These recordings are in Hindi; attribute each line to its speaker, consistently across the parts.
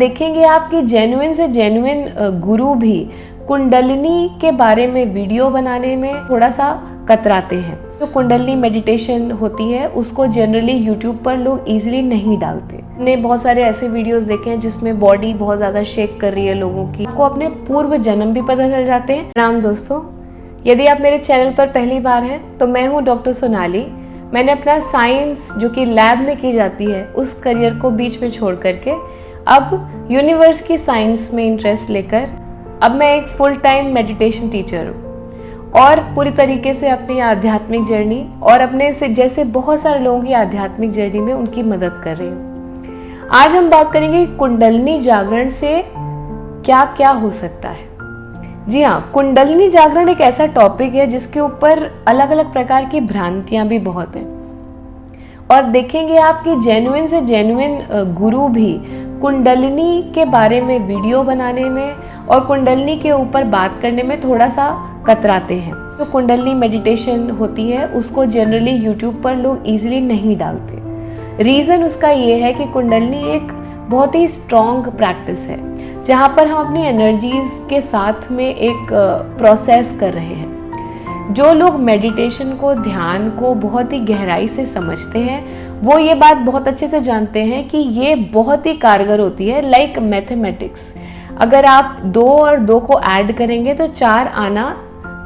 Speaker 1: देखेंगे आप कि जेन्युइन से जेन्युइन गुरु भी कुंडलिनी के बारे में वीडियो बनाने में थोड़ा सा कतराते हैं। जो कुंडलिनी मेडिटेशन होती है उसको जनरली यूट्यूब पर लोग इजीली नहीं डालते। हमने बहुत सारे ऐसे वीडियोस देखे हैं जिसमें बॉडी बहुत ज़्यादा शेक कर रही है लोगों की, आपको अपने पूर्व जन्म भी पता चल जाते हैं। नाम दोस्तों, यदि आप मेरे चैनल पर पहली बार हैं तो मैं हूँ डॉक्टर सोनाली। मैंने अपना साइंस जो कि लैब में की जाती है उस करियर को बीच में छोड़ करके अब यूनिवर्स की साइंस में इंटरेस्ट लेकर अब मैं एक फुल टाइम मेडिटेशन टीचर हूँ और पूरी तरीके से अपनी आध्यात्मिक जर्नी और अपने से जैसे बहुत सारे लोगों की आध्यात्मिक जर्नी में उनकी मदद कर रही हूँ। आज हम बात करेंगे कुंडलिनी जागरण से क्या क्या हो सकता है। जी हाँ, कुंडलिनी जागरण एक ऐसा टॉपिक है जिसके ऊपर अलग अलग प्रकार की भ्रांतियां भी बहुत हैं और देखेंगे आप कि जेन्युइन से जेन्युइन गुरु भी कुंडलिनी के बारे में वीडियो बनाने में और कुंडलिनी के ऊपर बात करने में थोड़ा सा कतराते हैं। जो कुंडलिनी मेडिटेशन होती है उसको जनरली यूट्यूब पर लोग इजीली नहीं डालते। रीज़न उसका ये है कि कुंडलिनी एक बहुत ही स्ट्रॉन्ग प्रैक्टिस है जहाँ पर हम अपनी एनर्जीज के साथ में एक प्रोसेस कर रहे हैं। जो लोग मेडिटेशन को, ध्यान को बहुत ही गहराई से समझते हैं वो ये बात बहुत अच्छे से जानते हैं कि ये बहुत ही कारगर होती है। लाइक मैथमेटिक्स, अगर आप 2 और 2 को ऐड करेंगे तो 4 आना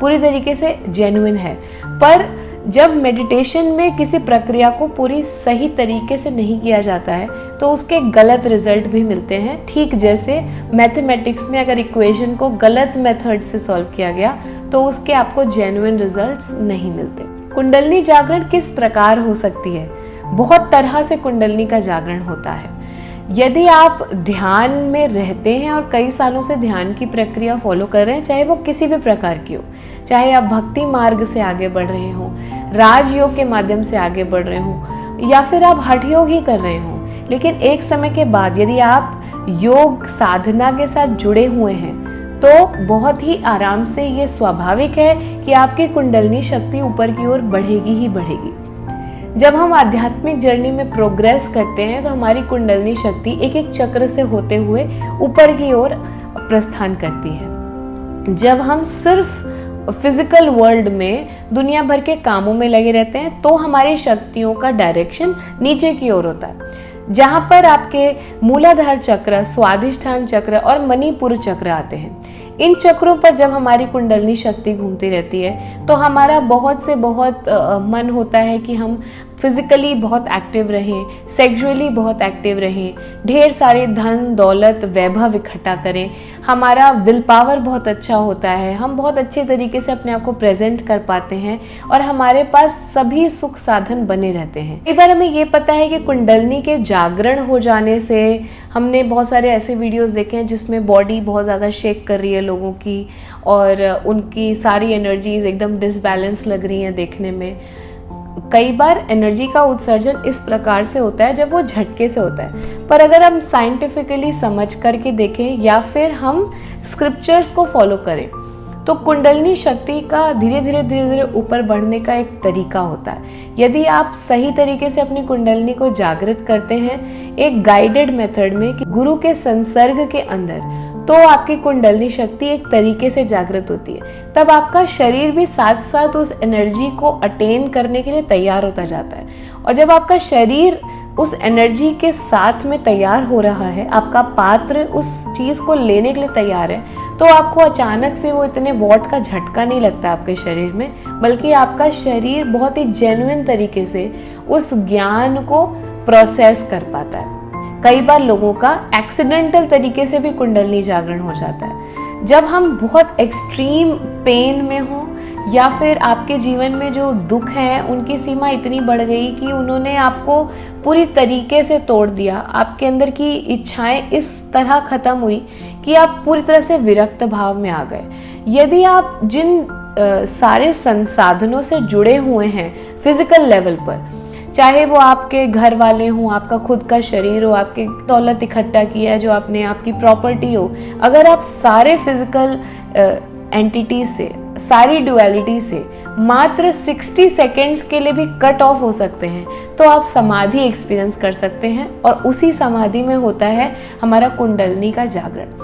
Speaker 1: पूरी तरीके से जेन्युइन है, पर जब मेडिटेशन में किसी प्रक्रिया को पूरी सही तरीके से नहीं किया जाता है तो उसके गलत रिजल्ट भी मिलते हैं। ठीक जैसे मैथमेटिक्स में अगर इक्वेशन को गलत मेथड से सॉल्व किया गया तो उसके आपको जेन्युइन रिजल्ट्स नहीं मिलते। कुंडलिनी जागरण किस प्रकार हो सकती है? बहुत तरह से कुंडलिनी का जागरण होता है। यदि आप ध्यान में रहते हैं और कई सालों से ध्यान की प्रक्रिया फॉलो कर रहे हैं, चाहे वो किसी भी प्रकार की हो, चाहे आप भक्ति मार्ग से आगे बढ़ रहे हों, राजयोग के माध्यम से आगे बढ़ रहे हों या फिर आप हठ योग ही कर रहे हों, लेकिन एक समय के बाद यदि आप योग साधना के साथ जुड़े हुए हैं तो बहुत ही आराम से ये स्वाभाविक है कि आपकी कुंडलिनी शक्ति ऊपर की ओर बढ़ेगी ही बढ़ेगी। जब हम आध्यात्मिक जर्नी में प्रोग्रेस करते हैं तो हमारी कुंडलिनी शक्ति एक एक चक्र से होते हुए ऊपर की ओर प्रस्थान करती है। जब हम सिर्फ फिजिकल वर्ल्ड में दुनिया भर के कामों में लगे रहते हैं तो हमारी शक्तियों का डायरेक्शन नीचे की ओर होता है, जहाँ पर आपके मूलाधार चक्र, स्वाधिष्ठान चक्र और मणिपुर चक्र आते हैं। इन चक्रों पर जब हमारी कुंडलिनी शक्ति घूमती रहती है तो हमारा बहुत से बहुत मन होता है कि हम फिजिकली बहुत एक्टिव रहें, सेक्सुअली बहुत एक्टिव रहें, ढेर सारे धन दौलत वैभव इकट्ठा करें। हमारा विल पावर बहुत अच्छा होता है, हम बहुत अच्छे तरीके से अपने आप को प्रेजेंट कर पाते हैं और हमारे पास सभी सुख साधन बने रहते हैं। कई बार हमें ये पता है कि कुंडलिनी के जागरण हो जाने से, हमने बहुत सारे ऐसे वीडियोस देखे हैं जिसमें बॉडी बहुत ज़्यादा शेक कर रही है लोगों की और उनकी सारी एनर्जीज एकदम डिसबैलेंस लग रही हैं देखने में। कई बार एनर्जी का उत्सर्जन इस प्रकार से होता है जब वो झटके से होता है, पर अगर हम साइंटिफिकली समझ करके देखें या फिर हम स्क्रिप्चर्स को फॉलो करें तो कुंडलिनी शक्ति का धीरे धीरे ऊपर बढ़ने का एक तरीका होता है। यदि आप सही तरीके से अपनी कुंडलिनी को जागृत करते हैं एक गाइडेड मेथड में कि गुरु के संसर्ग के अंदर, तो आपकी कुंडलिनी शक्ति एक तरीके से जागृत होती है। तब आपका शरीर भी साथ साथ उस एनर्जी को अटेन करने के लिए तैयार होता जाता है और जब आपका शरीर उस एनर्जी के साथ में तैयार हो रहा है, आपका पात्र उस चीज़ को लेने के लिए तैयार है, तो आपको अचानक से वो इतने वॉट का झटका नहीं लगता आपके शरीर में, बल्कि आपका शरीर बहुत ही जेन्युइन तरीके से उस ज्ञान को प्रोसेस कर पाता है। कई बार लोगों का एक्सीडेंटल तरीके से भी कुंडलिनी जागरण हो जाता है। जब हम बहुत एक्सट्रीम पेन में हों या फिर आपके जीवन में जो दुख है उनकी सीमा इतनी बढ़ गई कि उन्होंने आपको पूरी तरीके से तोड़ दिया, आपके अंदर की इच्छाएं इस तरह खत्म हुई कि आप पूरी तरह से विरक्त भाव में आ गए। यदि आप जिन सारे संसाधनों से जुड़े हुए हैं फिजिकल लेवल पर, चाहे वो आपके घर वाले हों, आपका खुद का शरीर हो, आपके दौलत इकट्ठा किया है जो आपने, आपकी प्रॉपर्टी हो, अगर आप सारे फिजिकल एंटिटीज से सारी ड्युअलिटी से मात्र 60 सेकेंड्स के लिए भी कट ऑफ हो सकते हैं, तो आप समाधि एक्सपीरियंस कर सकते हैं। और उसी समाधि में होता है हमारा कुंडलिनी का जागरण।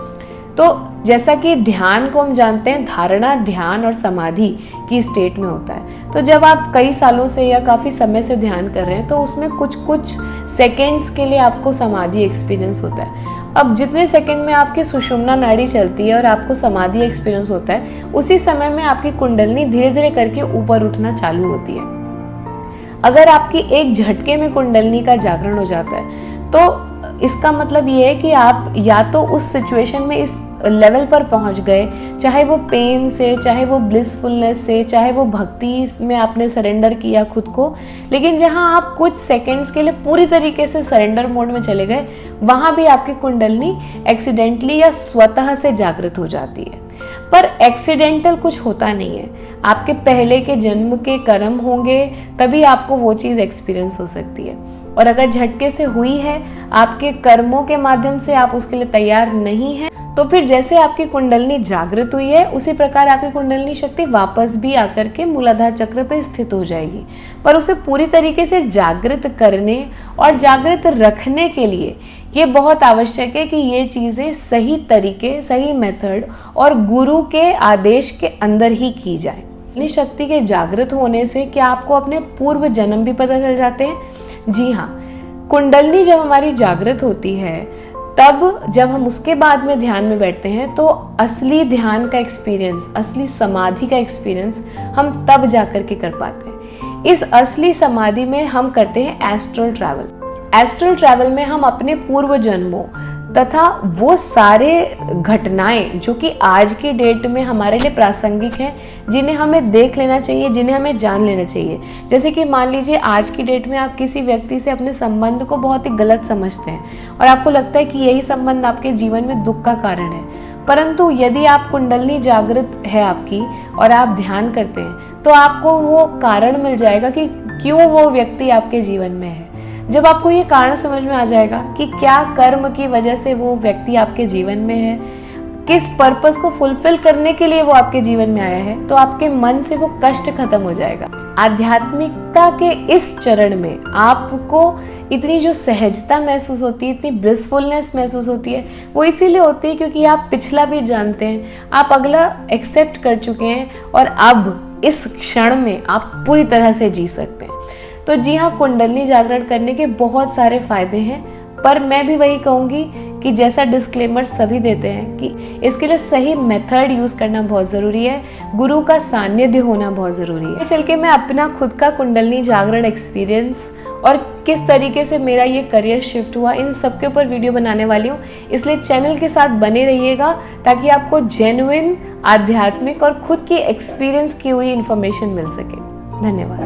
Speaker 1: तो जैसा कि ध्यान को हम जानते हैं, धारणा, ध्यान और समाधि की स्टेट में होता है। तो जब आप कई सालों से या काफ़ी समय से ध्यान कर रहे हैं तो उसमें कुछ सेकेंड्स के लिए आपको समाधि एक्सपीरियंस होता है। अब जितने सेकंड में आपकी सुषुम्ना नाड़ी चलती है और आपको समाधि एक्सपीरियंस होता है, उसी समय में आपकी कुंडलिनी धीरे धीरे करके ऊपर उठना चालू होती है। अगर आपकी एक झटके में कुंडलिनी का जागरण हो जाता है तो इसका मतलब ये है कि आप या तो उस सिचुएशन में इस लेवल पर पहुंच गए, चाहे वो पेन से, चाहे वो ब्लिसफुलनेस से, चाहे वो भक्ति में आपने सरेंडर किया खुद को, लेकिन जहां आप कुछ सेकंड्स के लिए पूरी तरीके से सरेंडर मोड में चले गए, वहां भी आपकी कुंडलिनी एक्सीडेंटली या स्वतः से जागृत हो जाती है। पर एक्सीडेंटल कुछ होता नहीं है, आपके पहले के जन्म के कर्म होंगे तभी आपको वो चीज़ एक्सपीरियंस हो सकती है। और अगर झटके से हुई है, आपके कर्मों के माध्यम से आप उसके लिए तैयार नहीं हैं, तो फिर जैसे आपकी कुंडलिनी जागृत हुई है उसी प्रकार आपकी कुंडलिनी शक्ति वापस भी आकर के मूलाधार चक्र पे स्थित हो जाएगी। पर उसे पूरी तरीके से जागृत करने और जागृत रखने के लिए ये बहुत आवश्यक है कि ये चीज़ें सही तरीके, सही मेथड और गुरु के आदेश के अंदर ही की जाए। कुंडलिनी शक्ति के जागृत होने से क्या आपको अपने पूर्व जन्म भी पता चल जाते हैं? जी हाँ, कुंडलिनी जब हमारी जागृत होती है तब जब हम उसके बाद में ध्यान में बैठते हैं तो असली ध्यान का एक्सपीरियंस, असली समाधि का एक्सपीरियंस हम तब जाकर के कर पाते हैं। इस असली समाधि में हम करते हैं एस्ट्रल ट्रैवल। एस्ट्रल ट्रैवल में हम अपने पूर्व जन्मों तथा वो सारे घटनाएं जो कि आज की डेट में हमारे लिए प्रासंगिक हैं, जिन्हें हमें देख लेना चाहिए, जिन्हें हमें जान लेना चाहिए। जैसे कि मान लीजिए आज की डेट में आप किसी व्यक्ति से अपने संबंध को बहुत ही गलत समझते हैं और आपको लगता है कि यही संबंध आपके जीवन में दुख का कारण है। परंतु यदि आप कुंडलिनी जागृत है आपकी और आप ध्यान करते हैं तो आपको वो कारण मिल जाएगा कि क्यों वो व्यक्ति आपके जीवन में है। जब आपको ये कारण समझ में आ जाएगा कि क्या कर्म की वजह से वो व्यक्ति आपके जीवन में है, किस पर्पस को फुलफिल करने के लिए वो आपके जीवन में आया है, तो आपके मन से वो कष्ट खत्म हो जाएगा। आध्यात्मिकता के इस चरण में आपको इतनी जो सहजता महसूस होती है, इतनी ब्लिसफुलनेस महसूस होती है, वो इसीलिए होती है क्योंकि आप पिछला भी जानते हैं, आप अगला एक्सेप्ट कर चुके हैं और अब इस क्षण में आप पूरी तरह से जी सकते हैं। तो जी हाँ, कुंडलिनी जागरण करने के बहुत सारे फायदे हैं, पर मैं भी वही कहूँगी कि जैसा डिस्क्लेमर सभी देते हैं कि इसके लिए सही मेथड यूज़ करना बहुत ज़रूरी है, गुरु का सानिध्य होना बहुत ज़रूरी है। चल के मैं अपना खुद का कुंडलिनी जागरण एक्सपीरियंस और किस तरीके से मेरा ये करियर शिफ्ट हुआ, इन सब के ऊपर वीडियो बनाने वाली हूँ। इसलिए चैनल के साथ बने रहिएगा ताकि आपको जेन्युइन, आध्यात्मिक और खुद की एक्सपीरियंस की हुई इन्फॉर्मेशन मिल सके। धन्यवाद।